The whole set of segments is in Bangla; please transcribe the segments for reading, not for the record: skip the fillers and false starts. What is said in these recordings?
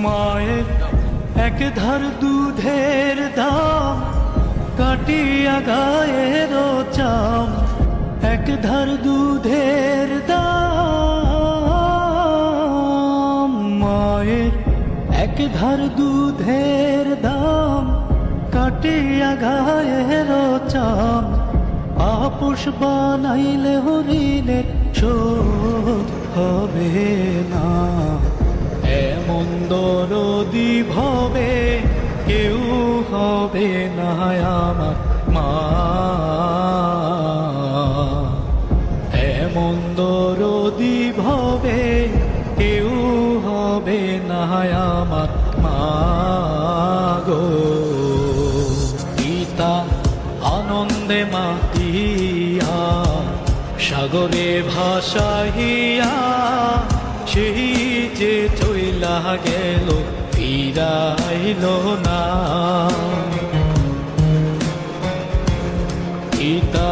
মায়ের এক ধার দুধের দাম কাটিয়া গায়ের চাম, এক ধার দুধের দাম। মায়ের এক ধার দুধের দাম কাটিয়া গায়ের চাম, আপোষ বানাইলে হরিণের শোধ হবে না। এমন দরদি ভবে কেউ হবে না আমার মা, এমন দরদি ভবে কেউ হবে না আমার মা গো। পিতা আনন্দে মাতিয়া সাগরে ভাসাইয়া, সেই যে চইলা গেল ফিরাইল না। পিতা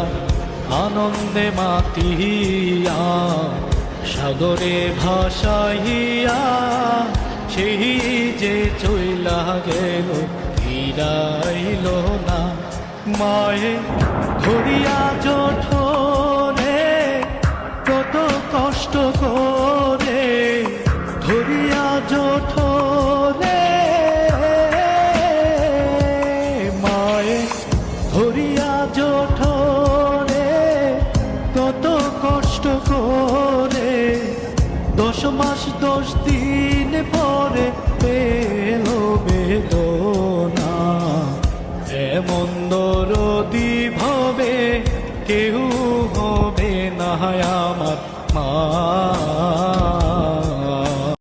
আনন্দে মাতিয়া সাগরে ভাসাইয়া, সেই যে চইলা গেল ফিরাইল না। মায়ে ধরিয়া জঠরে কত কষ্ট করে, ধরিয়া জঠরে মায়ে ধরিয়া জঠরে কত কষ্ট করে, 10 মাস 10 দিন পরে পেল বেদনা। এমন দরদি ভবে কেউ